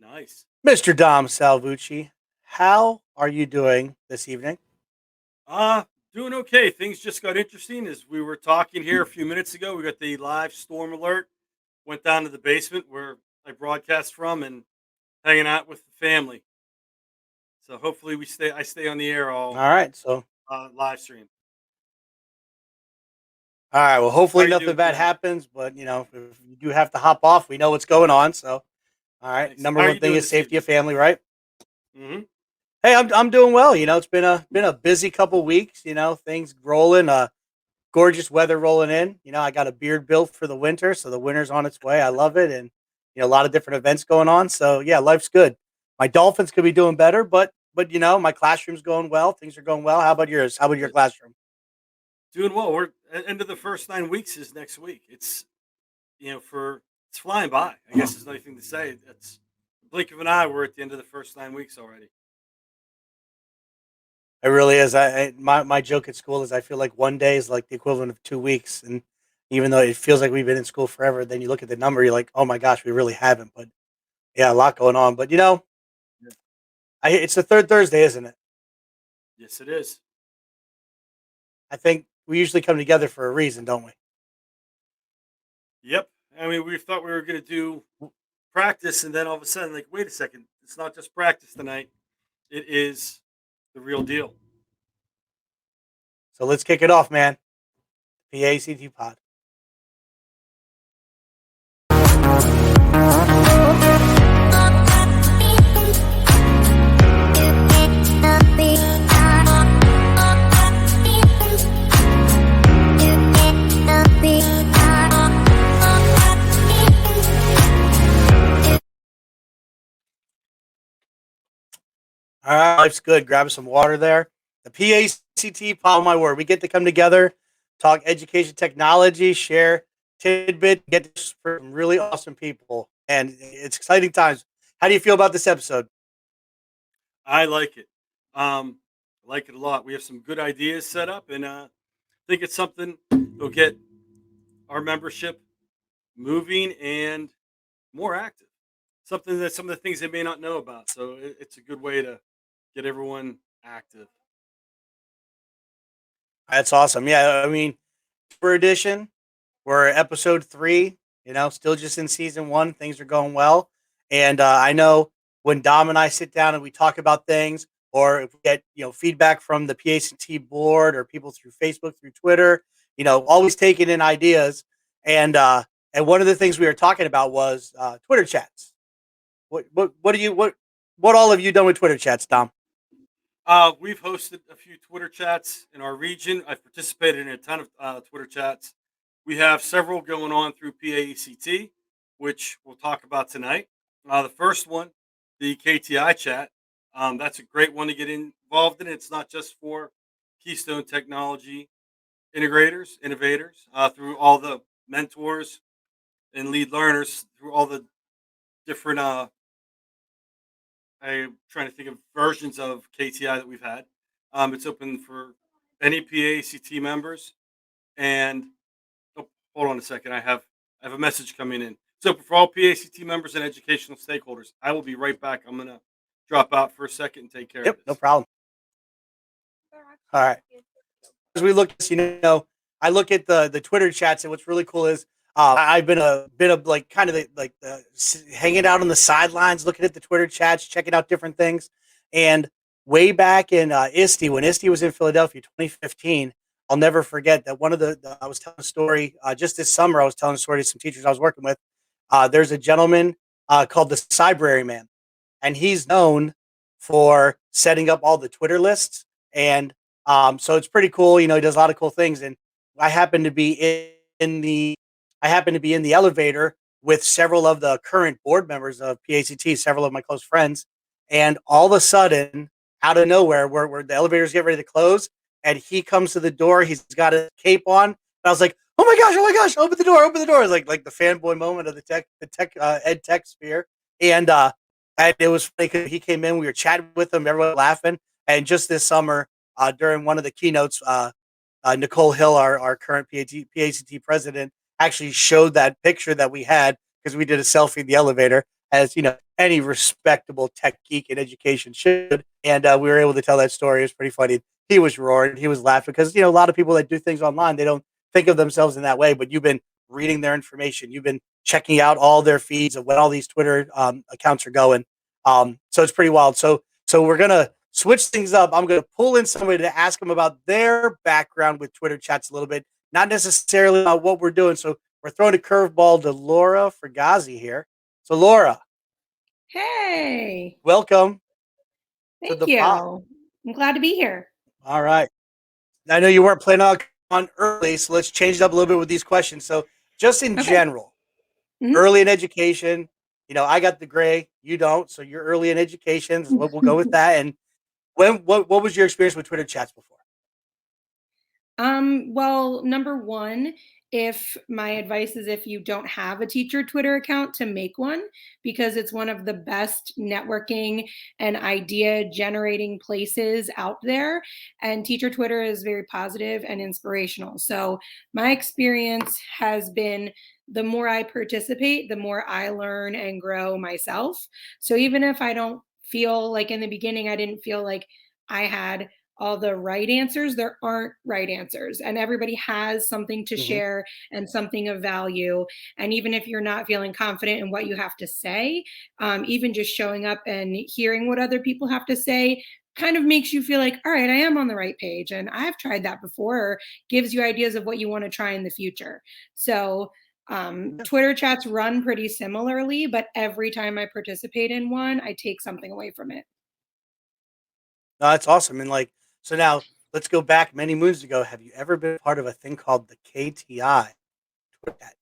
Nice. Mr. Dom Salvucci, how are you doing this evening? Uh, Doing okay. Things just got interesting as we were talking here a few minutes ago. We got the live storm alert. Went down to the basement where I broadcast from and hanging out with the family. So hopefully I stay on the air All all right, so live stream. all right. Well, How hopefully are you nothing doing bad tonight? happens, but if you do have to hop off, we know what's going on. So, all right. Nice. Number How are one you thing doing is this safety evening? of family, right? Hmm. Hey, I'm doing well. It's been a busy couple weeks. Things rolling. Gorgeous weather rolling in. I got a beard built for the winter, so the winter's on its way. I love it, and a lot of different events going on. So yeah, life's good. My Dolphins could be doing better, but my classroom's going well. Things are going well. How about yours? How about your Good. classroom? Doing well. We're end of the first 9 weeks is next week. For it's flying by. I guess there's nothing to say. It's a blink of an eye. We're at the end of the first 9 weeks already. It really is. My joke at school is I feel like one day is like the equivalent of 2 weeks, and even though it feels like we've been in school forever, then you look at the number, you're like, oh my gosh, we really haven't. But yeah, a lot going on. But Yeah. it's the third Thursday, isn't it? Yes, it is. I think we usually come together for a reason, don't we? Yep. I mean, we thought we were going to do practice, and then all of a sudden, like, wait a second, it's not just practice tonight. It is the real deal. So let's kick it off, man. PACT pod. All right, life's good. Grab some water there. The PACT, oh my word, we get to come together, talk education technology, share tidbit, get to some really awesome people, and it's exciting times. How do you feel about this episode? I like it. I like it a lot. We have some good ideas set up, and I think it's something that'll get our membership moving and more active. Something that some of the things they may not know about. So it's a good way to get everyone active. That's awesome. Yeah, I mean, for edition, we're episode 3. Still just in season 1. Things are going well, and I know when Dom and I sit down and we talk about things, or if we get feedback from the PACT board or people through Facebook, through Twitter, always taking in ideas, and one of the things we were talking about was Twitter chats. What all have you done with Twitter chats, Dom? We've hosted a few Twitter chats in our region. I've participated in a ton of Twitter chats. We have several going on through PAECT, which we'll talk about tonight. The first one, the KTI chat, that's a great one to get involved in. It's not just for Keystone Technology integrators, innovators, through all the mentors and lead learners, through all the different I'm trying to think of versions of KTI that we've had. It's open for any PACT members. And oh, hold on a second, I have a message coming in. So for all PACT members and educational stakeholders, I will be right back. I'm gonna drop out for a second and take care of Yep, no this. problem. All right. As we look, I look at the Twitter chats, and what's really cool is I've been a bit of like kind of hanging out on the sidelines, looking at the Twitter chats, checking out different things. And way back in ISTE, when ISTE was in Philadelphia, 2015, I'll never forget that one of I was telling a story just this summer. I was telling a story to some teachers I was working with. There's a gentleman called the Cybrary Man, and he's known for setting up all the Twitter lists. And so it's pretty cool. He does a lot of cool things. And I happen to be in the I happen to be in the elevator with several of the current board members of PACT, several of my close friends, and all of a sudden, out of nowhere, where the elevators get ready to close, and he comes to the door. He's got a cape on. And I was like, oh my gosh, open the door, open the door. It's like the fanboy moment of the ed tech sphere. And it was funny because he came in, we were chatting with him, everyone laughing. And just this summer, during one of the keynotes, Nicole Hill, our current PACT president, actually showed that picture that we had because we did a selfie in the elevator as any respectable tech geek in education should. And we were able to tell that story. It was pretty funny. He was roaring. He was laughing because, a lot of people that do things online, they don't think of themselves in that way. But you've been reading their information. You've been checking out all their feeds of what all these Twitter accounts are going. So it's pretty wild. So we're going to switch things up. I'm going to pull in somebody to ask them about their background with Twitter chats a little bit, not necessarily about what we're doing. So we're throwing a curveball to Laura Fragazi here. So Laura. Hey. Welcome. Thank you. Pod. I'm glad to be here. All right. I know you weren't planning on early, so let's change it up a little bit with these questions. So just in general, early in education, I got the gray, you don't, so you're early in education. So we'll go with that. And what was your experience with Twitter chats before? Well, number one, my advice is if you don't have a teacher Twitter account, to make one, because it's one of the best networking and idea generating places out there. And teacher Twitter is very positive and inspirational. So my experience has been, the more I participate, the more I learn and grow myself. So even if I don't feel like, in the beginning, I didn't feel like I had all the right answers, there aren't right answers, and everybody has something to share and something of value. And even if you're not feeling confident in what you have to say, even just showing up and hearing what other people have to say kind of makes you feel like, all right, I am on the right page and I've tried that before, or gives you ideas of what you want to try in the future. So Twitter chats run pretty similarly, but every time I participate in one, I take something away from it. No, that's awesome. And so now let's go back many moons ago. Have you ever been part of a thing called the KTI Twitter chat,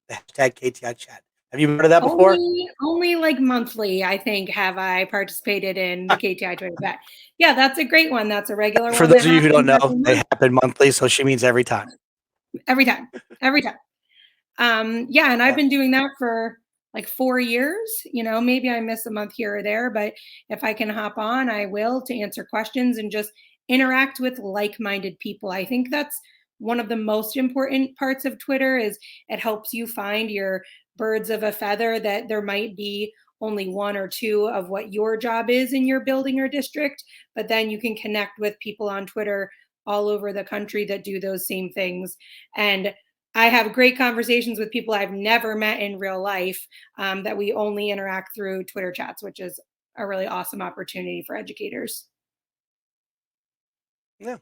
the hashtag KTI chat? Have you heard of that before? Only like monthly, I think, have I participated in the KTI Twitter chat. Yeah, that's a great one. That's a regular one. For those of you who don't know, they happen monthly, so she means every time. Every time. Yeah, and I've been doing that for like 4 years. Maybe I miss a month here or there, but if I can hop on, I will, to answer questions and just interact with like-minded people. I think that's one of the most important parts of Twitter, is it helps you find your birds of a feather, that there might be only one or two of what your job is in your building or district, but then you can connect with people on Twitter all over the country that do those same things. And I have great conversations with people I've never met in real life, that we only interact through Twitter chats, which is a really awesome opportunity for educators. Yeah.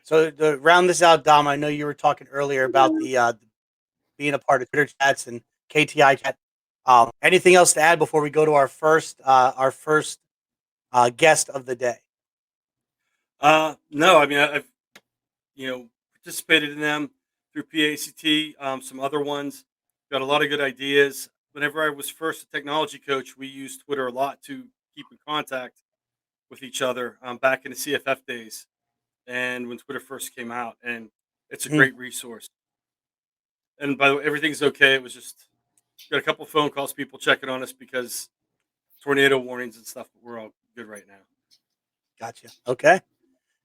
So to round this out, Dom, I know you were talking earlier about the being a part of Twitter chats and KTI chat. Anything else to add before we go to our first guest of the day? No, I mean, I've participated in them through PAECT, some other ones. Got a lot of good ideas. Whenever I was first a technology coach, we used Twitter a lot to keep in contact with each other back in the CFF days, and when Twitter first came out, and it's a great resource. And by the way, everything's okay. It was just got a couple phone calls, people checking on us because tornado warnings and stuff, but we're all good right now. Gotcha. Okay.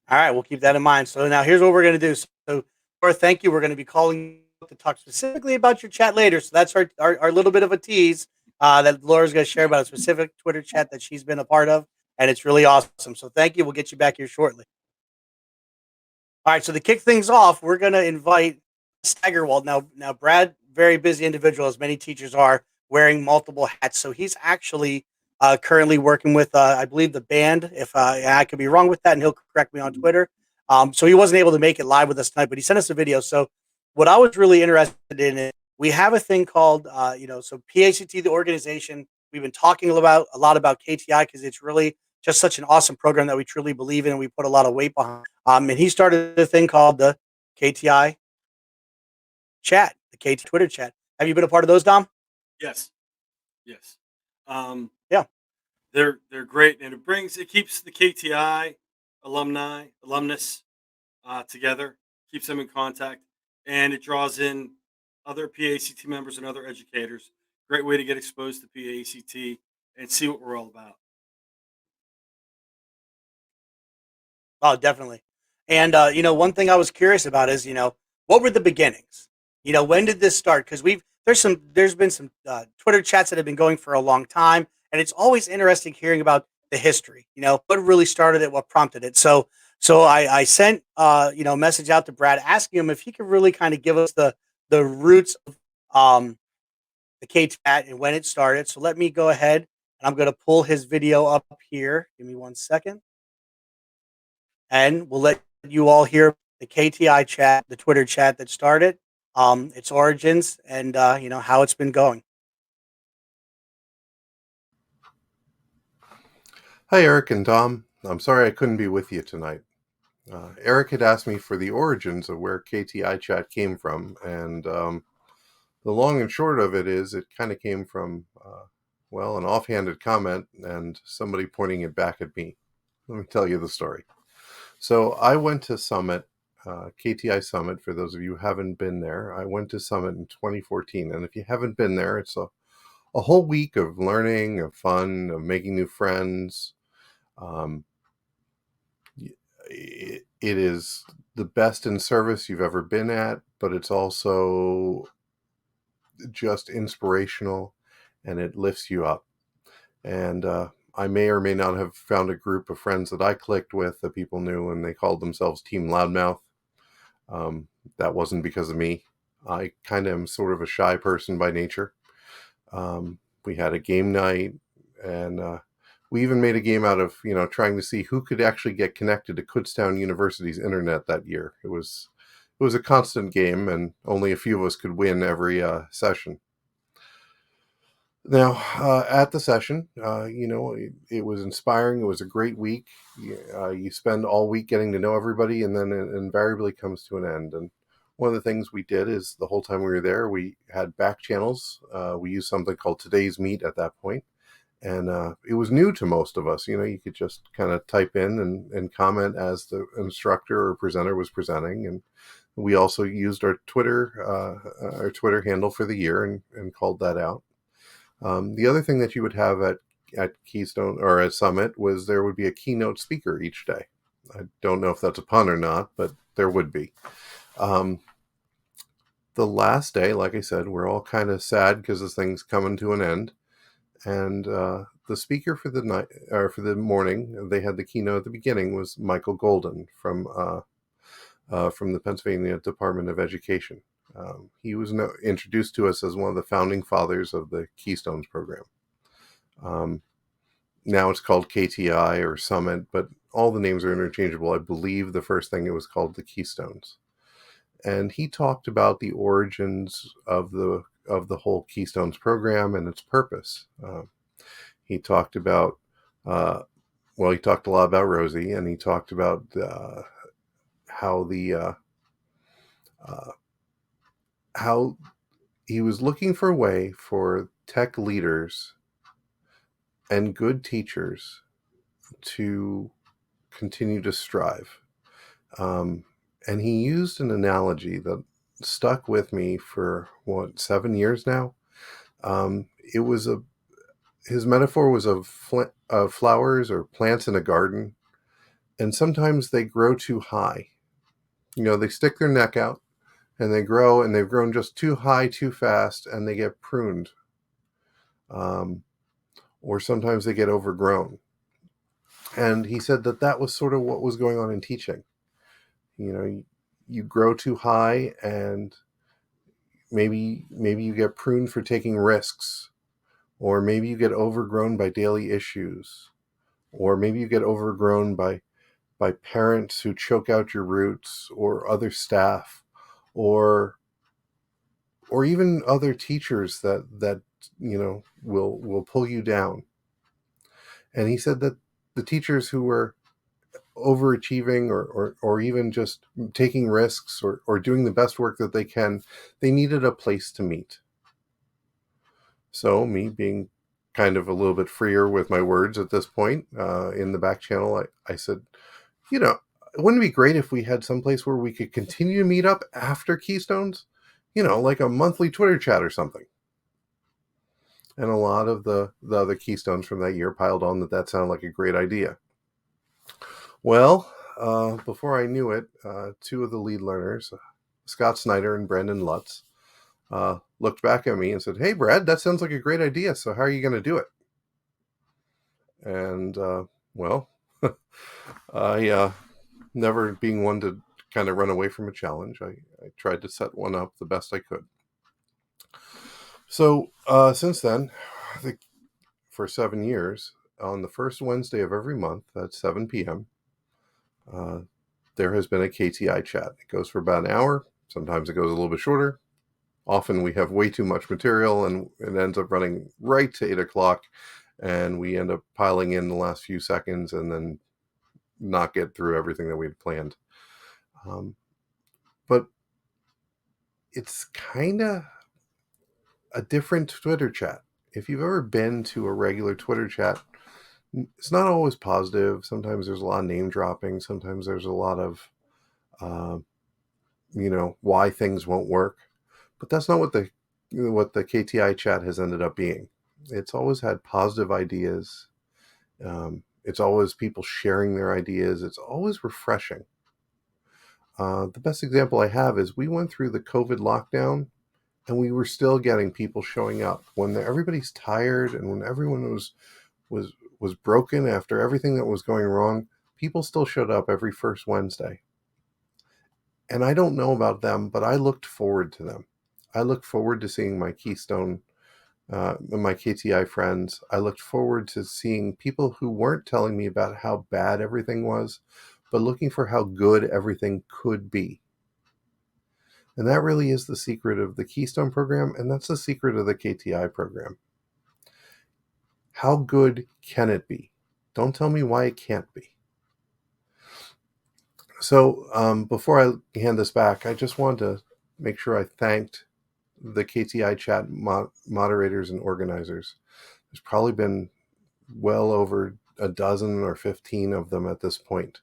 All right. We'll keep that in mind. So now here's what we're going to do. So, Laura, thank you. We're going to be calling to talk specifically about your chat later. So that's our little bit of a tease that Laura's going to share about a specific Twitter chat that she's been a part of. And it's really awesome. So thank you. We'll get you back here shortly. All right. So to kick things off, we're going to invite Steigerwald. Now, Brad, very busy individual, as many teachers are, wearing multiple hats. So he's actually currently working with, I believe, the band. If I could be wrong with that, and he'll correct me on Twitter. So he wasn't able to make it live with us tonight, but he sent us a video. So what I was really interested in is we have a thing called, so PAECT, the organization. We've been talking a lot about KTI because it's really just such an awesome program that we truly believe in and we put a lot of weight behind. And he started a thing called the KTI chat, the KT Twitter chat. Have you been a part of those, Dom? Yes. Yeah. They're great, and it keeps the KTI alumnus together, keeps them in contact, and it draws in other PAECT members and other educators. Great way to get exposed to PAECT and see what we're all about. Oh, definitely. And one thing I was curious about is, what were the beginnings? When did this start? Because there's been some Twitter chats that have been going for a long time, And it's always interesting hearing about the history, what really started it, what prompted it. So I sent, a message out to Brad asking him if he could really kind of give us the roots of the KTAT and when it started. So let me go ahead and I'm going to pull his video up here. Give me 1 second. And we'll let you all hear the KTI chat, the Twitter chat that started, its origins, and how it's been going. Hi, Eric and Tom. I'm sorry I couldn't be with you tonight. Eric had asked me for the origins of where KTI chat came from, and the long and short of it is it kind of came from, an offhanded comment and somebody pointing it back at me. Let me tell you the story. So I went to Summit, KTI Summit, for those of you who haven't been there. I went to Summit in 2014, and if you haven't been there, it's a whole week of learning, of fun, of making new friends. It is the best in service you've ever been at, but it's also just inspirational, and it lifts you up. And I may or may not have found a group of friends that I clicked with that people knew, and they called themselves Team Loudmouth. That wasn't because of me. I kind of am sort of a shy person by nature. We had a game night, and we even made a game out of, trying to see who could actually get connected to Kutztown University's internet that year. It was a constant game, and only a few of us could win every session. Now, at the session, it was inspiring. It was a great week. You spend all week getting to know everybody, and then it invariably comes to an end. And one of the things we did is the whole time we were there, we had back channels. We used something called Today's Meet at that point. And it was new to most of us. You could just kind of type in and comment as the instructor or presenter was presenting. And we also used our Twitter handle for the year and called that out. The other thing that you would have at Keystone or at Summit was there would be a keynote speaker each day. I don't know if that's a pun or not, but there would be. The last day, like I said, we're all kind of sad because this thing's coming to an end. And the speaker for the night or for the morning, they had the keynote at the beginning, was Michael Golden from the Pennsylvania Department of Education. He was introduced to us as one of the founding fathers of the Keystones program. Now it's called KTI or Summit, but all the names are interchangeable. I believe the first thing it was called the Keystones. And he talked about the origins of the whole Keystones program and its purpose. He talked about, he talked a lot about Rosie, and he talked about how he was looking for a way for tech leaders and good teachers to continue to strive. And he used an analogy that stuck with me for 7 years now. His metaphor was of flowers or plants in a garden, and sometimes they grow too high. They stick their neck out and they grow, and they've grown just too high too fast, and they get pruned. Or sometimes they get overgrown. And he said that was sort of what was going on in teaching. You grow too high, and maybe you get pruned for taking risks, or maybe you get overgrown by daily issues, or maybe you get overgrown by parents who choke out your roots, or other staff, or even other teachers that will pull you down. And he said that the teachers who were overachieving or even just taking risks or doing the best work that they can, they needed a place to meet. So me being kind of a little bit freer with my words at this point, in the back channel, I said, wouldn't it be great if we had some place where we could continue to meet up after Keystones? Like a monthly Twitter chat or something. And a lot of the other Keystones from that year piled on that sounded like a great idea. Well, before I knew it, two of the lead learners, Scott Snyder and Brandon Lutz, looked back at me and said, "Hey, Brad, that sounds like a great idea. So how are you going to do it?" And well, I never being one to kind of run away from a challenge, I tried to set one up the best I could. So since then, I think for 7 years, on the first Wednesday of every month at 7 p.m., there has been a KTI chat. It goes for about an hour. Sometimes it goes a little bit shorter. Often we have way too much material and it ends up running right to 8 o'clock, and we end up piling in the last few seconds and then not get through everything that we had planned. But it's kind of a different Twitter chat. If you've ever been to a regular Twitter chat, it's not always positive. Sometimes there's a lot of name dropping. Sometimes there's a lot of, uh, why things won't work. But that's not what the KTI chat has ended up being. It's always had positive ideas. It's always people sharing their ideas. It's always refreshing. The best example I have is we went through the COVID lockdown and we were still getting people showing up when everybody's tired and when everyone was broken after everything that was going wrong. People still showed up every first Wednesday. And I don't know about them, but I looked forward to them. I looked forward to seeing my Keystone, my KTI friends. I looked forward to seeing people who weren't telling me about how bad everything was, but looking for how good everything could be. And that really is the secret of the Keystone program, and that's the secret of the KTI program. How good can it be? Don't tell me why it can't be. So before I hand this back, I just wanted to make sure I thanked the KTI chat moderators and organizers. There's probably been well over a dozen or 15 of them at this point.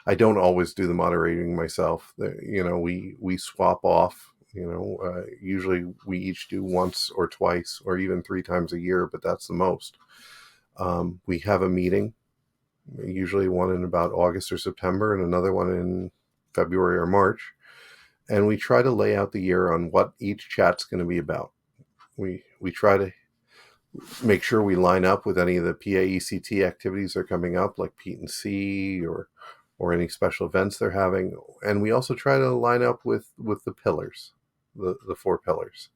I don't always do the moderating myself. We swap off. Usually we each do once or twice or even 3 times a year, but that's the most. We have a meeting, usually one in about August or September and another one in February or March. And we try to lay out the year on what each chat's going to be about. We try to make sure we line up with any of the PAECT activities that are coming up, like Pete and C or any special events they're having. And we also try to line up with the pillars, the 4 pillars.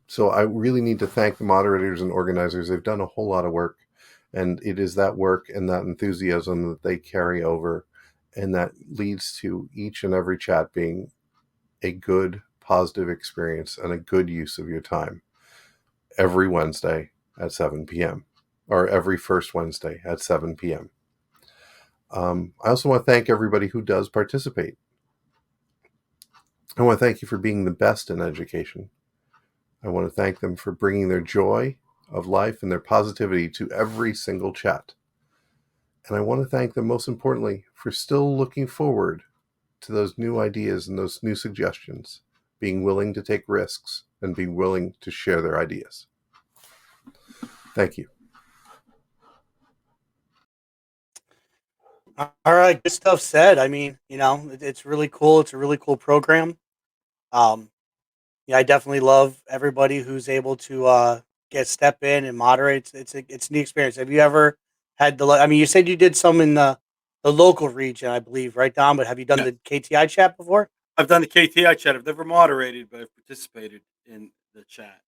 So I really need to thank the moderators and organizers. They've done a whole lot of work, and it is that work and that enthusiasm that they carry over, and that leads to each and every chat being a good, positive experience and a good use of your time every Wednesday at 7 p.m. or every first Wednesday at 7 p.m. I also want to thank everybody who does participate. I want to thank you for being the best in education. I want to thank them for bringing their joy of life and their positivity to every single chat. And I want to thank them most importantly for still looking forward to those new ideas and those new suggestions, being willing to take risks and being willing to share their ideas. Thank you. All right, good stuff said. I mean, it's really cool. It's a really cool program. Yeah, I definitely love everybody who's able to step in and moderate. It's a new experience. Have you ever had I mean, you said you did some in the local region, I believe, right, Don? But have you done the KTI chat before? I've done the KTI chat. I've never moderated, but I've participated in the chat.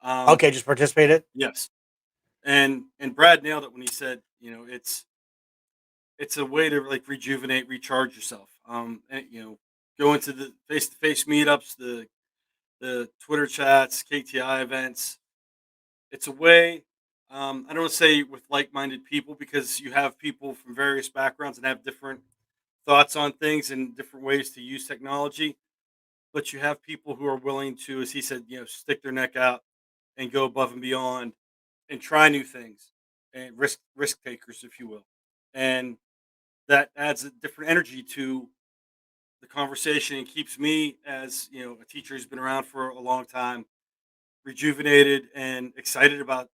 Okay, just participated. Yes, and Brad nailed it when he said, it's a way to like rejuvenate, recharge yourself. And go into the face-to-face meetups, the Twitter chats, KTI events. It's a way. I don't say with like-minded people, because you have people from various backgrounds and have different thoughts on things and different ways to use technology. But you have people who are willing to, as he said, stick their neck out and go above and beyond and try new things, and risk takers, if you will. And that adds a different energy to the conversation and keeps me, as a teacher who's been around for a long time, rejuvenated and excited about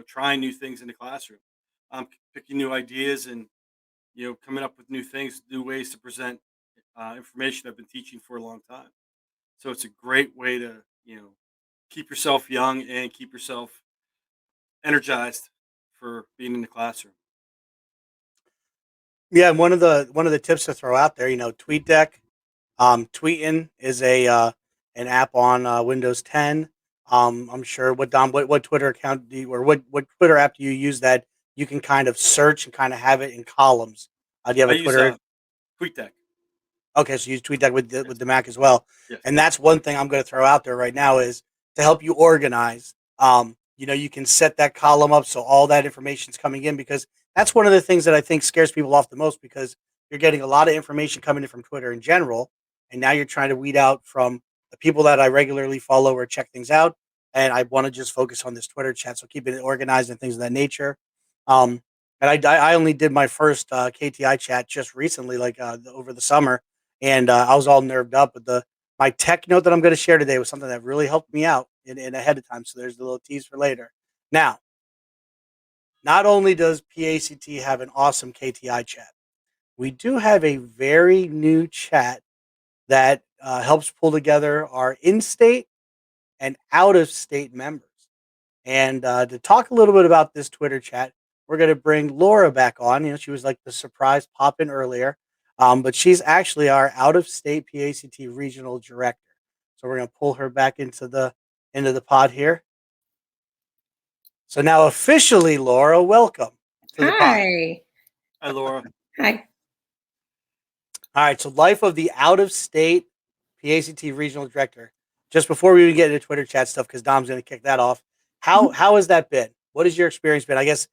trying new things in the classroom. Picking new ideas and coming up with new things, new ways to present information I've been teaching for a long time. So it's a great way to keep yourself young and keep yourself energized for being in the classroom. Yeah, and one of the tips to throw out there, TweetDeck, Tweetin is a an app on Windows 10. I'm sure what Twitter account do you, or what Twitter app do you use that you can kind of search and kind of have it in columns? Do you have I a use Twitter? TweetDeck. Okay, so you use TweetDeck with Yes. with the Mac as well, Yes. and that's one thing I'm going to throw out there right now is to help you organize. You can set that column up so all that information is coming in, because that's one of the things that I think scares people off the most, because you're getting a lot of information coming in from Twitter in general, and now you're trying to weed out from the people that I regularly follow or check things out, and I want to just focus on this Twitter chat, so keeping it organized and things of that nature. Um, and I only did my first KTI chat just recently, like over the summer, and I was all nerved up. But my tech note that I'm going to share today was something that really helped me out in ahead of time. So there's a little tease for later. Now, not only does PACT have an awesome KTI chat, we do have a very new chat that helps pull together our in-state and out-of-state members. And to talk a little bit about this Twitter chat, we're going to bring Laura back on. She was like the surprise pop in earlier, but she's actually our out-of-state PACT regional director. So we're going to pull her back into the pod here. So now officially, Laura, welcome to the pod. Hi. Hi, Laura. Hi. All right, so life of the out-of-state PACT regional director. Just before we even get into Twitter chat stuff, because Dom's going to kick that off, how has that been? What has your experience been? I guess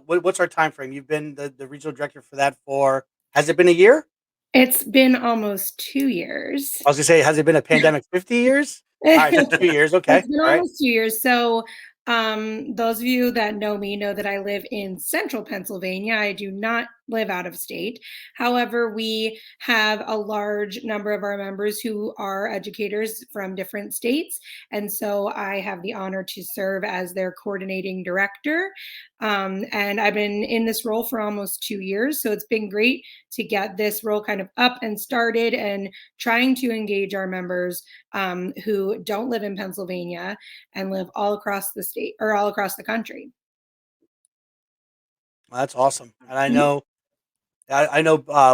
what's our time frame? You've been the regional director for that for, has it been a year? It's been almost 2 years. I was going to say, has it been a pandemic 50 years? All right, so 2 years. Okay. It's been All right. almost 2 years. So those of you that know me know that I live in central Pennsylvania. I do not live out of state. However, we have a large number of our members who are educators from different states. And so I have the honor to serve as their coordinating director. And I've been in this role for almost 2 years. So it's been great to get this role kind of up and started and trying to engage our members who don't live in Pennsylvania and live all across the state or all across the country. Well, that's awesome. And I know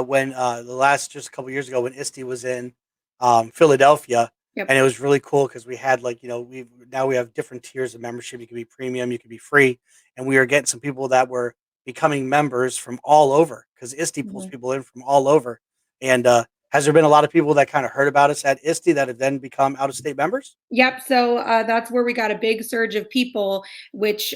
when the last, just a couple years ago, when ISTE was in Philadelphia, Yep. and it was really cool because we had we have different tiers of membership. You can be premium, you can be free, and we were getting some people that were becoming members from all over, because ISTE pulls people in from all over. And has there been a lot of people that kind of heard about us at ISTE that have then become out of state members? Yep. So that's where we got a big surge of people, which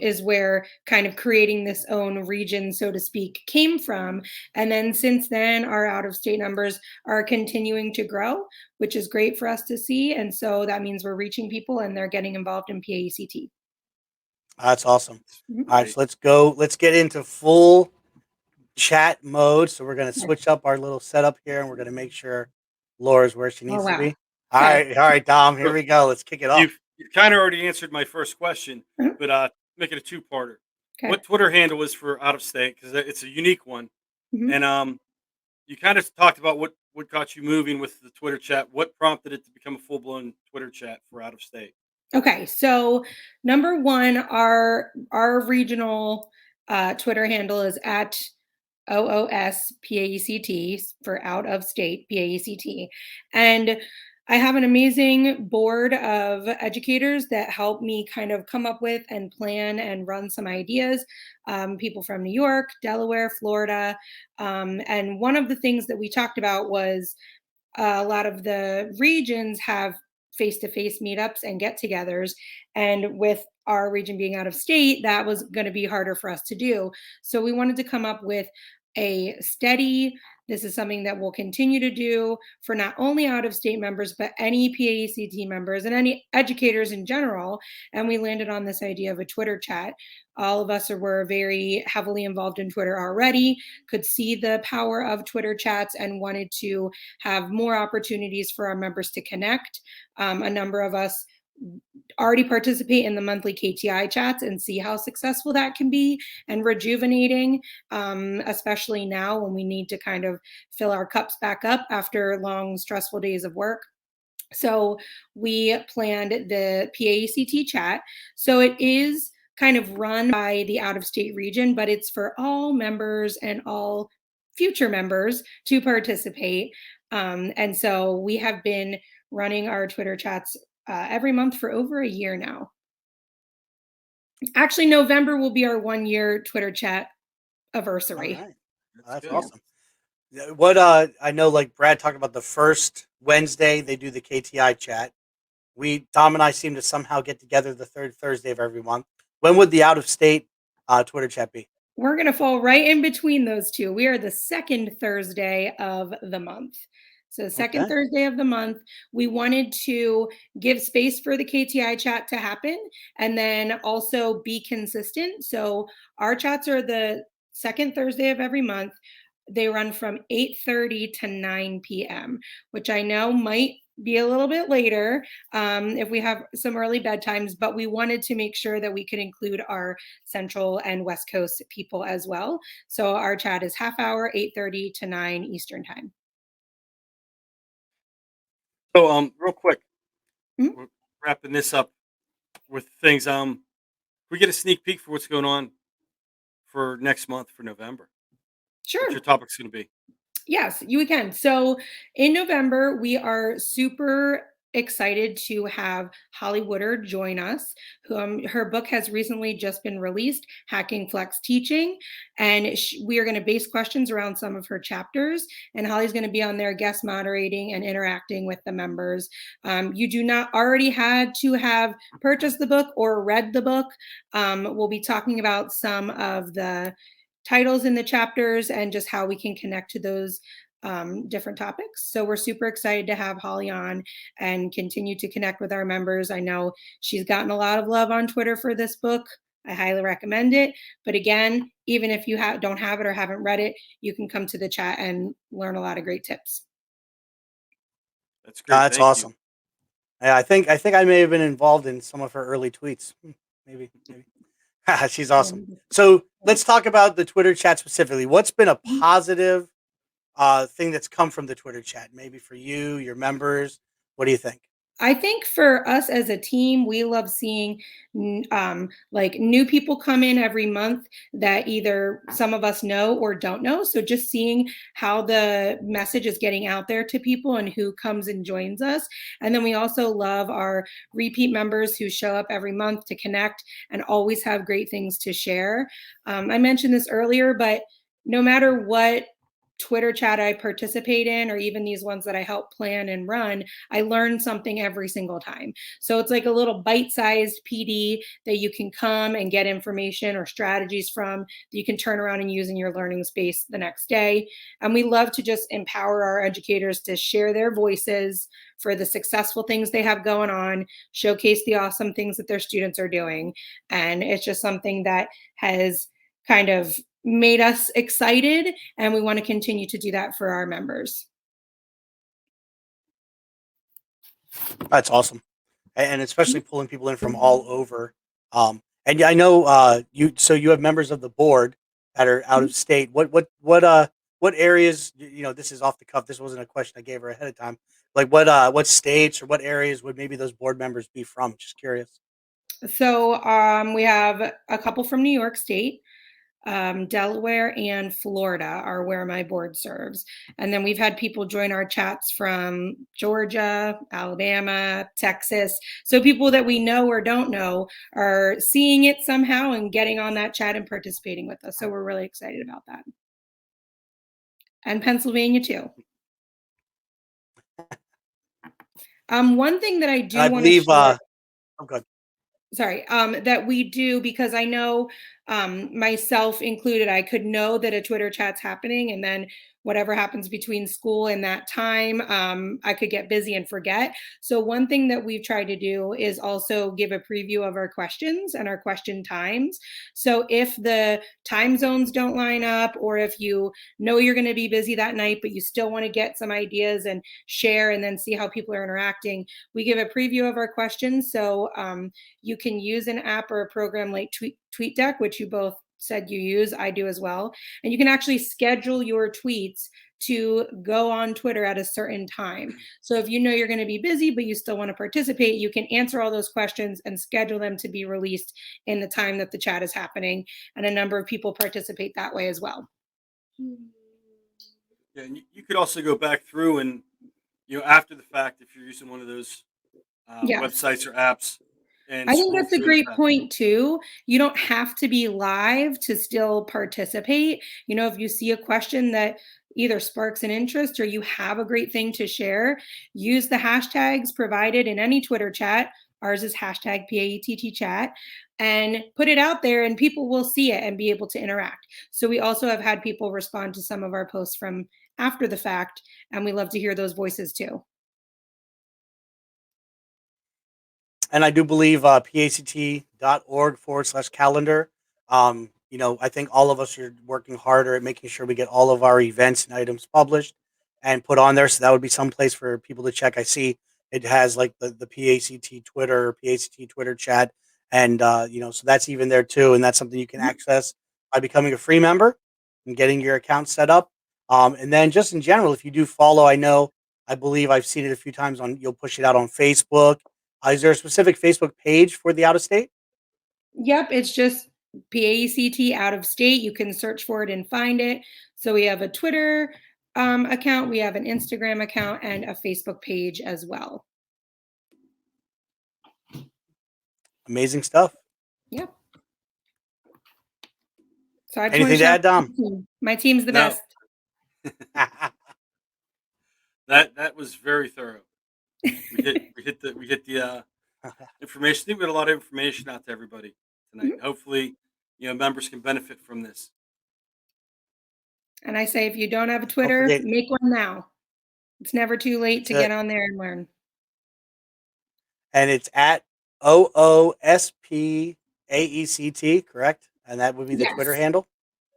is where kind of creating this own region, so to speak, came from. And then since then, our out of state numbers are continuing to grow, which is great for us to see. And so that means we're reaching people and they're getting involved in PAECT. That's awesome. Mhm. All right, so let's get into full chat mode. So we're going to switch up our little setup here, and we're going to make sure Laura's where she needs to be. All right, Dom, here we go. Let's kick it off. You've kind of already answered my first question, but make it a two-parter. Okay. What Twitter handle is for out of state? Because it's a unique one. Mhm. And you kind of talked about what got you moving with the Twitter chat. What prompted it to become a full-blown Twitter chat for out of state? Okay, so number one, our regional Twitter handle is at OOSPAECT for out of state PAECT. And I have an amazing board of educators that help me kind of come up with and plan and run some ideas. People from New York, Delaware, Florida. And one of the things that we talked about was a lot of the regions have face-to-face meetups and get-togethers, and with our region being out of state, that was going to be harder for us to do. So we wanted to come up with a steady, this is something that we'll continue to do for not only out of state members, but any PAECT members and any educators in general. And we landed on this idea of a Twitter chat. All of us were very heavily involved in Twitter already, could see the power of Twitter chats, and wanted to have more opportunities for our members to connect. A number of us already participate in the monthly KTI chats and see how successful that can be and rejuvenating, especially now when we need to kind of fill our cups back up after long, stressful days of work. So we planned the PAECT chat. So it is kind of run by the out-of-state region, but it's for all members and all future members to participate. And so we have been running our Twitter chats every month for over a year now. Actually, November will be our 1 year Twitter chat All anniversary. right. That's good. awesome. What I know, like Brad talked about, the first Wednesday they do the KTI chat. Tom and I seem to somehow get together the third Thursday of every month. When would the out of state Twitter chat be? We're going to fall right in between those two. We are the second Thursday of the month. So, second Okay. Thursday of the month, we wanted to give space for the KTI chat to happen and then also be consistent. So, our chats are the second Thursday of every month. They run from 8:30 to 9 p.m., which I know might be a little bit later if we have some early bedtimes, but we wanted to make sure that we could include our Central and West Coast people as well. So our chat is half hour, 8:30 to 9 Eastern time. So, real quick, Mhm. we're wrapping this up with things. We get a sneak peek for what's going on for next month for November. Sure. What your topic's going to be? Yes, you can. So in November, we are super excited to have Holly Woodard join us. Her book has recently just been released, Hacking Flex Teaching, and we are going to base questions around some of her chapters. And Holly's going to be on there guest moderating and interacting with the members. You do not already had to have purchased the book or read the book. We'll be talking about some of the titles in the chapters and just how we can connect to those different topics. So we're super excited to have Holly on and continue to connect with our members. I know she's gotten a lot of love on Twitter for this book. I highly recommend it. But again, even if you don't have it or haven't read it, you can come to the chat and learn a lot of great tips. That's great. That's Thank awesome. Yeah, I think I may have been involved in some of her early tweets. Maybe. She's awesome. So let's talk about the Twitter chat specifically. What's been a positive thing that's come from the Twitter chat? Maybe for you, your members. What do you think? I think for us as a team, we love seeing like new people come in every month that either some of us know or don't know. So just seeing how the message is getting out there to people and who comes and joins us. And then we also love our repeat members who show up every month to connect and always have great things to share. I mentioned this earlier, but no matter what Twitter chat I participate in, or even these ones that I help plan and run, I learn something every single time. So it's like a little bite-sized PD that you can come and get information or strategies from that you can turn around and use in your learning space the next day. And we love to just empower our educators to share their voices for the successful things they have going on, showcase the awesome things that their students are doing. And it's just something that has kind of made us excited, and we want to continue to do that for our members. That's awesome, and especially pulling people in from all over. And I know you have members of the board that are out of state. What areas? This is off the cuff. This wasn't a question I gave her ahead of time. Like what states or what areas would maybe those board members be from? Just curious. So we have a couple from New York State. Delaware and Florida are where my board serves. And then we've had people join our chats from Georgia, Alabama, Texas. So people that we know or don't know are seeing it somehow and getting on that chat and participating with us. So we're really excited about that. And Pennsylvania too. One thing that I do want to share. Oh, good. Sorry, that we do, because I know myself included, I could know that a Twitter chat's happening, and then whatever happens between school and that time, I could get busy and forget. So one thing that we've tried to do is also give a preview of our questions and our question times. So if the time zones don't line up, or if you know you're going to be busy that night, but you still want to get some ideas and share and then see how people are interacting, we give a preview of our questions. So you can use an app or a program like TweetDeck, which you both said you use. I do as well. And you can actually schedule your tweets to go on Twitter at a certain time. So if you know you're going to be busy, but you still want to participate, you can answer all those questions and schedule them to be released in the time that the chat is happening. And a number of people participate that way as well. Yeah, and you could also go back through and, after the fact, if you're using one of those Yes. websites or apps, and I think scroll that's a through great the chat. point too. You don't have to be live to still participate. If you see a question that either sparks an interest or you have a great thing to share, use the hashtags provided in any Twitter chat. Ours is hashtag PAETT chat, and put it out there and people will see it and be able to interact. So we also have had people respond to some of our posts from after the fact, and we love to hear those voices too. And I do believe pact.org/calendar. I think all of us are working harder at making sure we get all of our events and items published and put on there. So that would be some place for people to check. I see it has like the PACT Twitter chat. And, so that's even there too. And that's something you can access by becoming a free member and getting your account set up. And then just in general, if you do follow, I believe I've seen it a few times you'll push it out on Facebook. Is there a specific Facebook page for the out of state? Yep, it's just PAECT out of state. You can search for it and find it. So we have a Twitter account, we have an Instagram account, and a Facebook page as well. Amazing stuff. Yep. So I just Anything to add, Dom? My team's the best. That was very thorough. We hit the information. I think we had a lot of information out to everybody tonight. Hopefully, members can benefit from this. And I say, if you don't have a Twitter, make one now. It's never too late to get on there and learn. And it's at OOSPAECT, correct? And that would be the Twitter handle?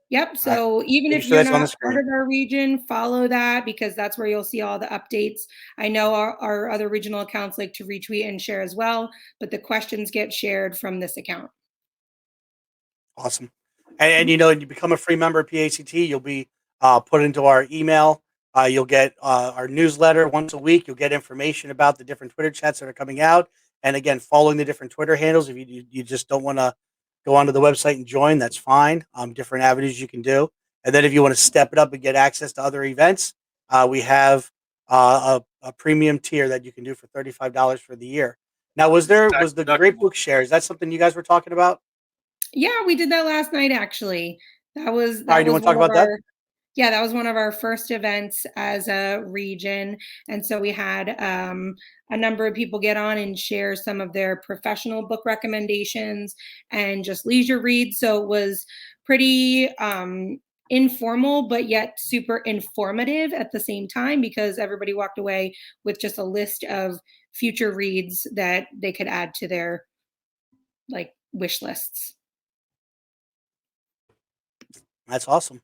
Yep. So even if you're not part of our region, follow that because that's where you'll see all the updates. I know our other regional accounts like to retweet and share as well, but the questions get shared from this account. Awesome. And you become a free member of PACT, you'll be put into our email. You'll get our newsletter once a week. You'll get information about the different Twitter chats that are coming out. And again, following the different Twitter handles. If you just don't want to go onto the website and join, that's fine. Different avenues you can do. And then if you want to step it up and get access to other events, we have a premium tier that you can do for $35 for the year. Now, was the Great Book Share? Is that something you guys were talking about? Yeah, we did that last night, actually. That was All right, you want to talk about that? Yeah, that was one of our first events as a region. And so we had a number of people get on and share some of their professional book recommendations and just leisure reads. So it was pretty informal, but yet super informative at the same time because everybody walked away with just a list of future reads that they could add to their wish lists. That's awesome.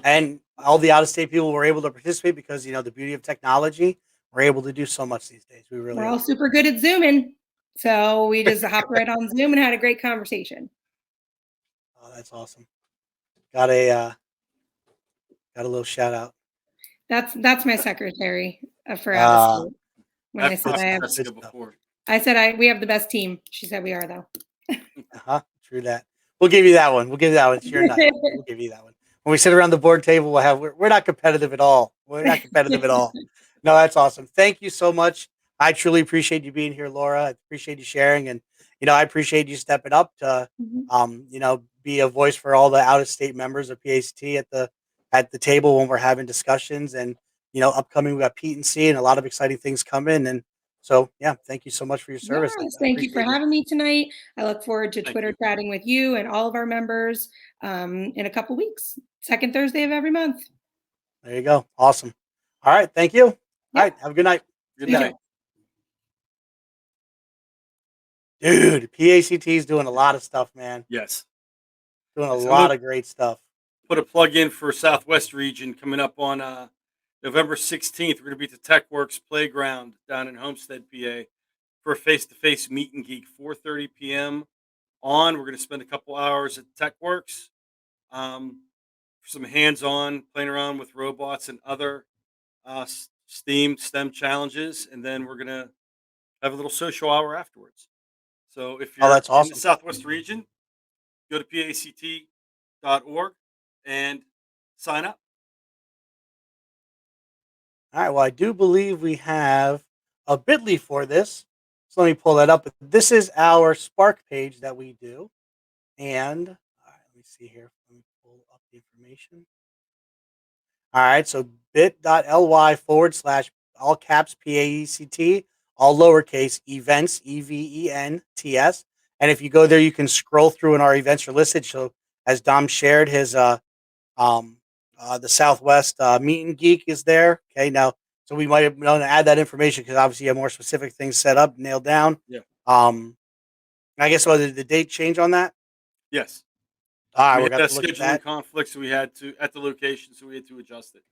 And all the out-of-state people were able to participate because, the beauty of technology, we're able to do so much these days. We're all super good at Zooming. So we just hopped right on Zoom and had a great conversation. Oh, that's awesome. Got a little shout out. That's my secretary for out of state. When I said we have the best team. She said we are though. True that. We'll give you that one. It's your night. We'll give you that one. When we sit around the board table, we're not competitive at all. We're not competitive at all. No, that's awesome. Thank you so much. I truly appreciate you being here, Laura. I appreciate you sharing, and I appreciate you stepping up to, be a voice for all the out-of-state members of PACT at the table when we're having discussions. And upcoming, we got Pete and C, and a lot of exciting things coming. And so, yeah, thank you so much for your service. Yes, thank you for having me tonight. I look forward to Twitter chatting with you and all of our members in a couple weeks. Second Thursday of every month. There you go. Awesome. All right. Thank you. All right. Have a good night. Good night. Dude, PACT is doing a lot of stuff, man. Yes. Doing a lot of great stuff. Put a plug in for Southwest region coming up on November 16th. We're going to be at the TechWorks Playground down in Homestead, PA for a face-to-face meet and geek, 4:30 p.m. on. We're going to spend a couple hours at TechWorks. for some hands-on playing around with robots and other STEM challenges, and then we're gonna have a little social hour afterwards. So if Oh, you're that's in the awesome. Southwest region, go to PACT.org and sign up. All right. Well, I do believe we have a Bitly for this. So let me pull that up. This is our Spark page that we do. And all right, let me see here. Let me pull up the information. All right. So bit.ly/ all caps PAECT, all lowercase events, EVENTS. And if you go there, you can scroll through and our events are listed. So as Dom shared, his um, the Southwest Meet and Geek is there. Okay, now so we might have want to add that information because obviously you have more specific things set up, nailed down. Yeah. Um, I guess so. Did the date change on that? Yes. All right, We we're had going to have that to look at scheduling that. conflict, so we had to at the location, so we had to adjust it.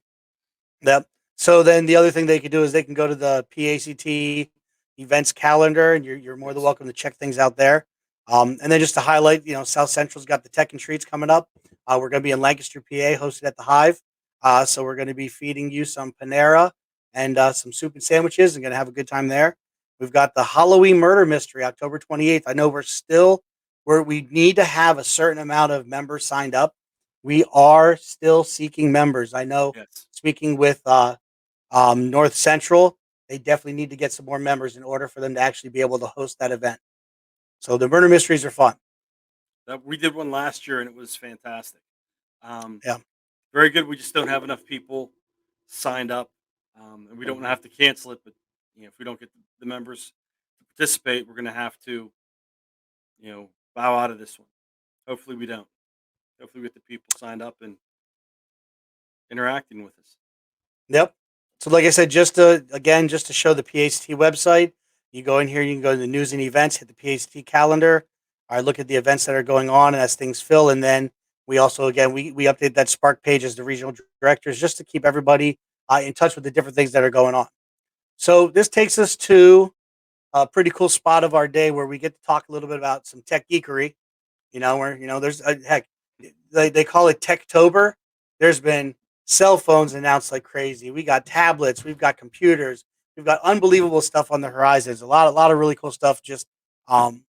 Yep. So then the other thing they could do is they can go to the PACT events calendar, and you're more than Yes. welcome to check things out there. And then just to highlight, South Central's got the Tech and Treats coming up. We're going to be in Lancaster, PA, hosted at the Hive. So we're going to be feeding you some Panera and some soup and sandwiches, and going to have a good time there. We've got the Halloween murder mystery, October 28th. I know we need to have a certain amount of members signed up. We are still seeking members. I know Yes. speaking with North Central, they definitely need to get some more members in order for them to actually be able to host that event. So the murder mysteries are fun. We did one last year, and it was fantastic. Um, Yeah. Very good. We just don't have enough people signed up, and we don't have to cancel it. But if we don't get the members to participate, we're going to have to, bow out of this one. Hopefully, we don't. Hopefully, we get the people signed up and interacting with us. Yep. So like I said, just to show the PHT website, you go in here, you can go to the news and events, hit the PHT calendar. All right, look at the events that are going on and as things fill. And then we also, again, we update that Spark page as the regional directors just to keep everybody in touch with the different things that are going on. So this takes us to a pretty cool spot of our day where we get to talk a little bit about some tech geekery. Where there's heck, they call it Techtober. There's been cell phones announced like crazy. We got tablets, we've got computers, we've got unbelievable stuff on the horizons. A lot of really cool stuff just um,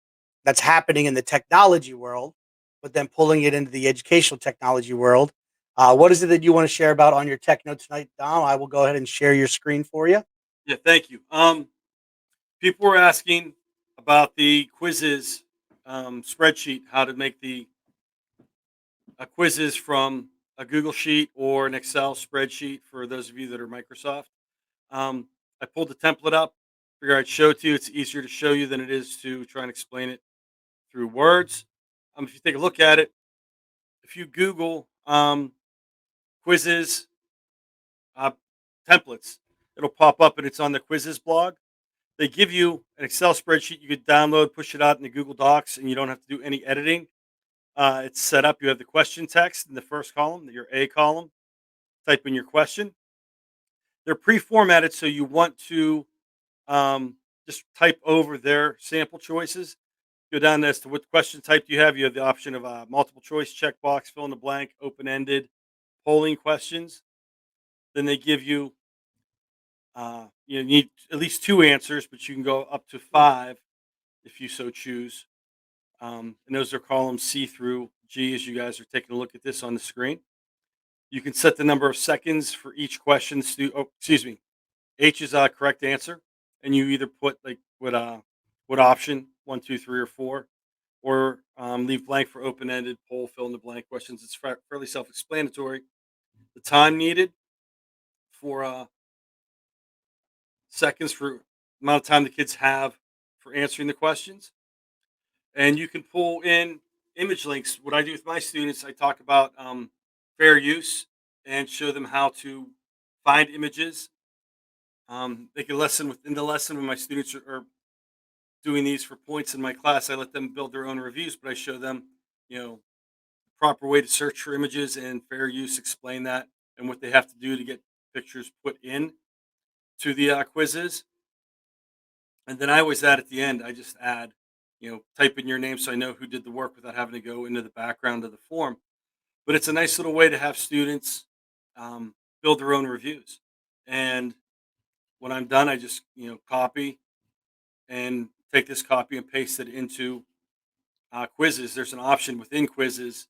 that's happening in the technology world, but then pulling it into the educational technology world. What is it that you want to share about on your tech note tonight, Dom? I will go ahead and share your screen for you. Yeah, thank you. People were asking about the quizzes spreadsheet, how to make the quizzes from a Google Sheet or an Excel spreadsheet for those of you that are Microsoft. Um, I pulled the template up. Figure I'd show it to you. It's easier to show you than it is to try and explain it through words. If you take a look at it, if you Google quizzes uh, templates, it'll pop up and it's on the quizzes blog. They give you an Excel spreadsheet you could download, push it out into Google Docs, and you don't have to do any editing. It's set up. You have the question text in the first column, your A column. Type in your question. They're pre-formatted, so you want to just type over their sample choices. Go down as to what question type you have. You have the option of multiple choice, checkbox, fill in the blank, open-ended, polling questions. Then they give you you need at least two answers, but you can go up to five if you so choose. And those are columns C through G as you guys are taking a look at this on the screen. You can set the number of seconds for each question. Excuse me. H is a correct answer, and you either put like what option 1, 2, 3, or 4, or leave blank for open-ended, poll, fill in the blank questions. It's fairly self-explanatory. The time needed for seconds for the amount of time the kids have for answering the questions, and you can pull in image links. What I do with my students, I talk about fair use and show them how to find images. They can lesson within the lesson when my students are doing these for points in my class. I let them build their own reviews, but I show them, proper way to search for images and fair use. Explain that and what they have to do to get pictures put in to the quizzes. And then I always add at the end. I just add, type in your name so I know who did the work without having to go into the background of the form. but it's a nice little way to have students um, build their own reviews. And when I'm done, I just copy and take this copy and paste it into quizzes. There's an option within quizzes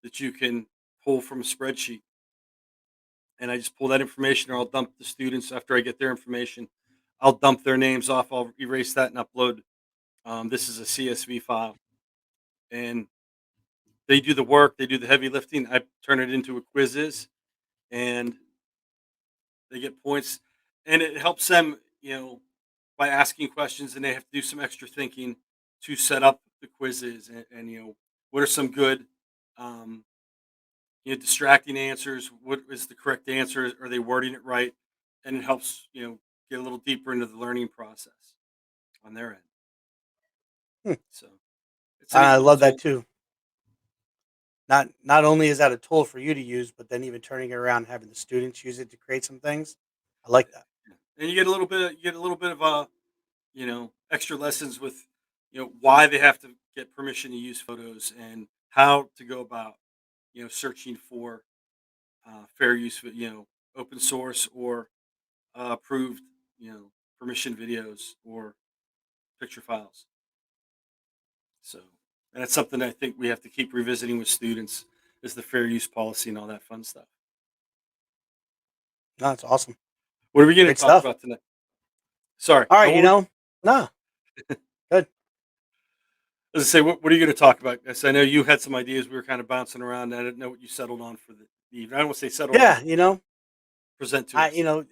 that you can pull from a spreadsheet, and I just pull that information, or I'll dump the students after I get their information. I'll dump their names off. I'll erase that and upload. This is a CSV file, and they do the work. They do the heavy lifting. I turn it into a quizzes, and they get points, and it helps them, by asking questions, and they have to do some extra thinking to set up the quizzes, and what are some good, um, distracting answers. What is the correct answer? Are they wording it right? And it helps, get a little deeper into the learning process on their end. Hmm. So it's a neat I little love that tool. too. Not only is that a tool for you to use, but then even turning it around, and having the students use it to create some things. I like that. Yeah. And you get a little bit of extra lessons with, why they have to get permission to use photos, and how to go about, searching for fair use, open source or approved, permission videos or picture files. So, and that's something I think we have to keep revisiting with students, is the fair use policy and all that fun stuff. No, it's awesome. What are we going to Great talk stuff. about tonight? Sorry. All No, right, what were, no, good. as I say, what are you going to talk about? Yes, I know you had some ideas. We were kind of bouncing around. I didn't know what you settled on for the evening. I don't want to say settled on, Yeah, but present to I us.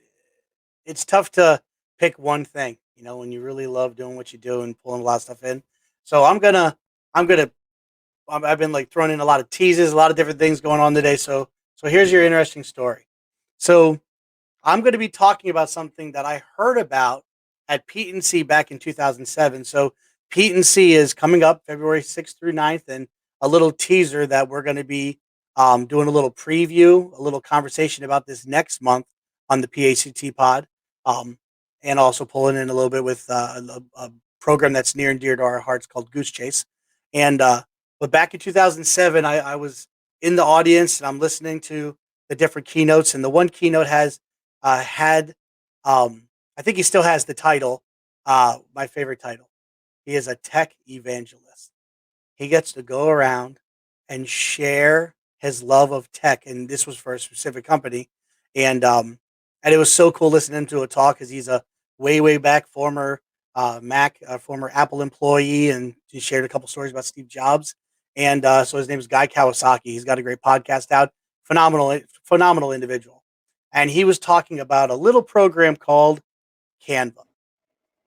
it's tough to pick one thing, when you really love doing what you do and pulling a lot of stuff in. So I'm gonna I've been like throwing in a lot of teases, a lot of different things going on today. So here's your interesting story. So I'm going to be talking about something that I heard about at Pete and C back in 2007. So Pete and C is coming up February 6th through 9th, and a little teaser that we're going to be doing a little preview, a little conversation about this next month on the PACT pod, um, and also pulling in a little bit with a program that's near and dear to our hearts called Goose Chase. And but back in 2007, I was in the audience and I'm listening to the different keynotes, and the one keynote had I think he still has the title, my favorite title. He is a tech evangelist. He gets to go around and share his love of tech, and this was for a specific company, and and it was so cool listening to a talk because he's a way back former former Apple employee, and he shared a couple stories about Steve Jobs, and so his name is Guy Kawasaki. He's got a great podcast out. Phenomenal individual, and he was talking about a little program called Canva.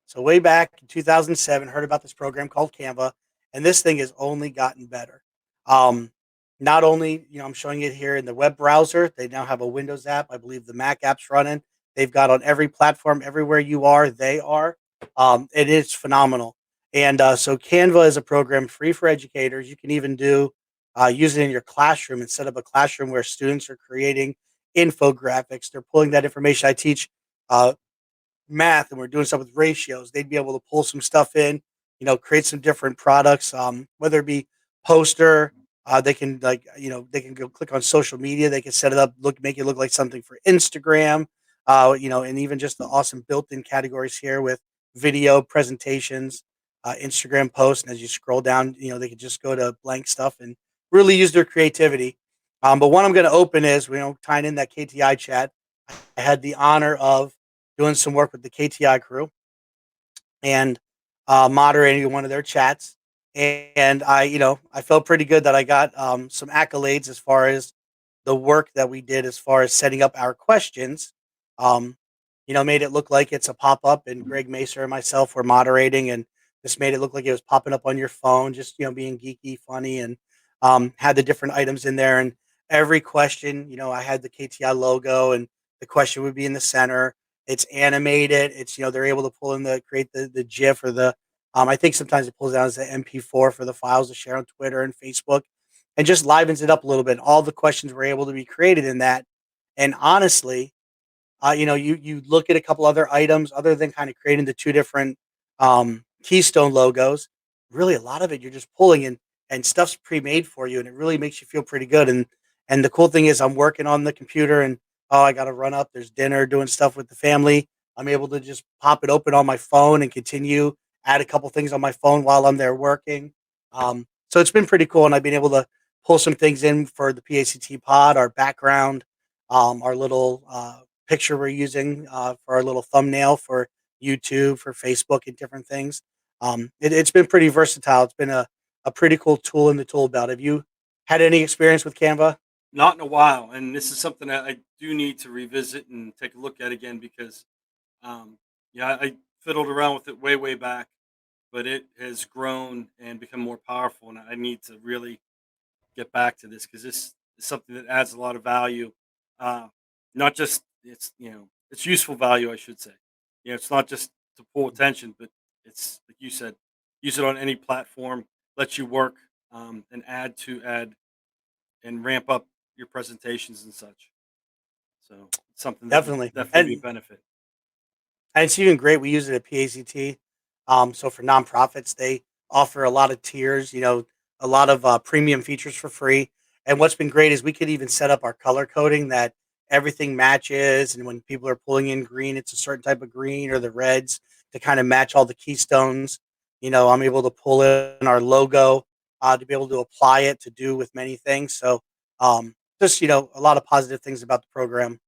So way back in 2007, heard about this program called Canva, and this thing has only gotten better. Um, Not only, I'm showing it here in the web browser. They now have a Windows app. I believe the Mac app's running. They've got on every platform, everywhere you are, they are. It is phenomenal. And so Canva is a program free for educators. You can even use it in your classroom and set up a classroom where students are creating infographics. They're pulling that information. I teach uh, math and we're doing stuff with ratios, they'd be able to pull some stuff in, create some different products, whether it be poster, they can they can go click on social media, they can set it up, make it look like something for Instagram, and even just the awesome built-in categories here with video presentations, Instagram posts, and as you scroll down, they can just go to blank stuff and really use their creativity. But one I'm going to open is, tying in that KTI chat. I had the honor of doing some work with the KTI crew and moderating one of their chats. And I felt pretty good that I got some accolades as far as the work that we did as far as setting up our questions. Um, made it look like it's a pop up, and Greg Macer and myself were moderating, and this made it look like it was popping up on your phone, just being geeky, funny, and had the different items in there. And every question, I had the KTI logo, and the question would be in the center. It's animated. It's they're able to pull in create the GIF or the I think sometimes it pulls down as the MP4 for the files to share on Twitter and Facebook, and just livens it up a little bit. All the questions were able to be created in that. And honestly, you look at a couple other items other than kind of creating the two different keystone logos. Really, a lot of it you're just pulling in, and stuff's pre-made for you, and it really makes you feel pretty good. And And the cool thing is I'm working on the computer and, oh, I got to run up. There's dinner, doing stuff with the family. I'm able to just pop it open on my phone and continue, add a couple things on my phone while I'm there working. So it's been pretty cool. And I've been able to pull some things in for the PACT pod, our background, our little picture we're using for our little thumbnail for YouTube, for Facebook, and different things. It's been pretty versatile. It's been a pretty cool tool in the tool belt. Have you had any experience with Canva? Not in a while, and this is something that I do need to revisit and take a look at again because, um, yeah, I fiddled around with it way back, but it has grown and become more powerful, and I need to really get back to this because this is something that adds a lot of value. Uh, Not just it's useful value, I should say. It's not just to pull attention, but it's like you said, use it on any platform, lets you work and add and ramp up your presentations and such. So it's something that would Definitely. definitely be a And benefit. it's even great. We use it at PACT. So for nonprofits, they offer a lot of tiers, a lot of premium features for free. And what's been great is we could even set up our color coding that everything matches. And when people are pulling in green, it's a certain type of green or the reds to kind of match all the keystones. I'm able to pull in our logo to be able to apply it to do with many things. So just, a lot of positive things about the program.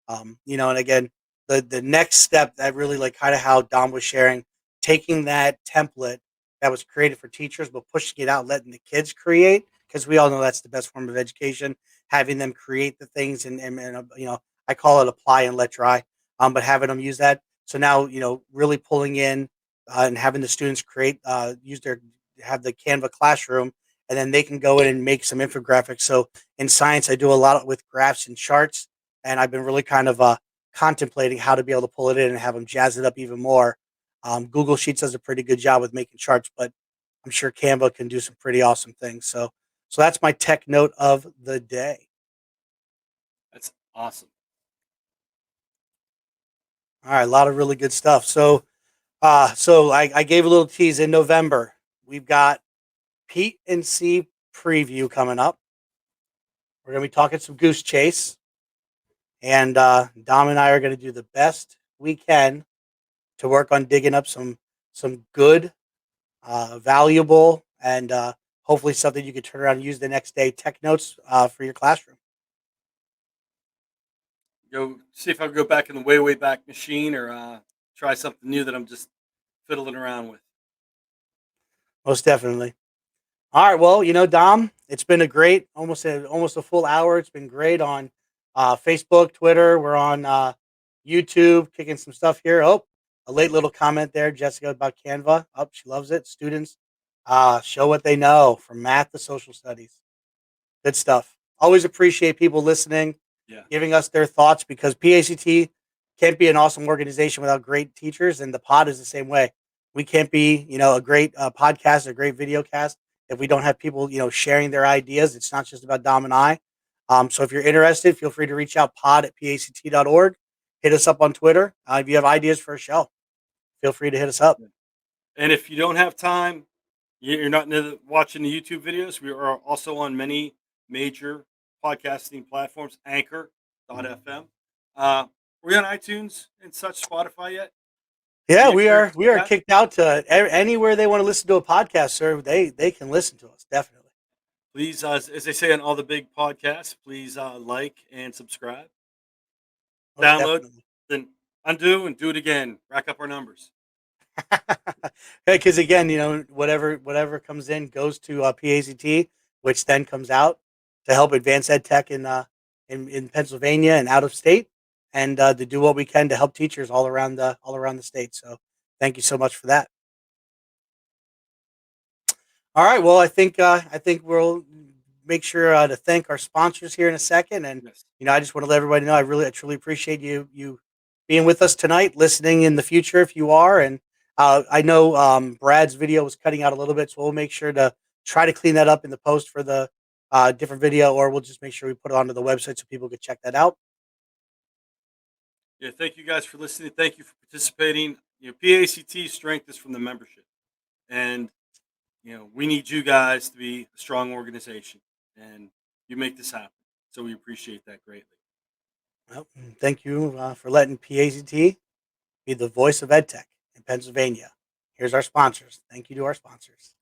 And again, the next step that really like kind of how Dom was sharing, taking that template that was created for teachers, but pushing it out, letting the kids create, because we all know that's the best form of education, having them create the things and I call it apply and let dry, but having them use that. So now, really pulling in and having the students create, have the Canva classroom, and then they can go in and make some infographics. So in science, I do a lot with graphs and charts, and I've been really kind of contemplating how to be able to pull it in and have them jazz it up even more. Google Sheets does a pretty good job with making charts, but I'm sure Canva can do some pretty awesome things. So that's my tech note of the day. That's awesome. All right, a lot of really good stuff. So I gave a little tease in November. We've got Pete and C preview coming up. We're going to be talking some Goose Chase, and Dom and I are going to do the best we can to work on digging up some good, valuable, and hopefully something you can turn around and use the next day. Tech notes for your classroom. Go see if I can go back in the way back machine or try something new that I'm just fiddling around with. Most definitely. All right. Well, Dom, it's been a great almost a full hour. It's been great on Facebook, Twitter. We're on YouTube, kicking some stuff here. Oh, a late little comment there, Jessica, about Canva. Oh, she loves it. Students show what they know from math to social studies. Good stuff. Always appreciate people listening, Yeah. giving us their thoughts, because PACT can't be an awesome organization without great teachers, and the pod is the same way. We can't be, a great podcast, a great video cast if we don't have people, sharing their ideas. It's not just about Dom and I. So if you're interested, feel free to reach out pod@pact.org. Hit us up on Twitter. If you have ideas for a show, feel free to hit us up. And if you don't have time, you're not watching the YouTube videos. We are also on many major podcasting platforms, Anchor.fm. We're on iTunes and such, Spotify yet? Yeah, Any we are experience we with are that? kicked out to anywhere they want to listen to a podcast, sir. They can listen to us, definitely. Please, as they say on all the big podcasts, please like and subscribe. Most Download, definitely. then undo and do it again. Rack up our numbers. Because again, whatever comes in goes to PACT, which then comes out to help advance EdTech in Pennsylvania and out of state, and to do what we can to help teachers all around the state. So thank you so much for that. All right, well, I think we'll make sure to thank our sponsors here in a second, and Yes. I just want to let everybody know I truly appreciate you being with us tonight, listening in the future if you are, and I know Brad's video was cutting out a little bit, so we'll make sure to try to clean that up in the post for the different video, or we'll just make sure we put it onto the website so people can check that out. Yeah. Thank you guys for listening. Thank you for participating. PACT strength is from the membership, and we need you guys to be a strong organization, and you make this happen. So we appreciate that greatly. Well, thank you for letting PACT be the voice of EdTech in Pennsylvania. Here's our sponsors. Thank you to our sponsors.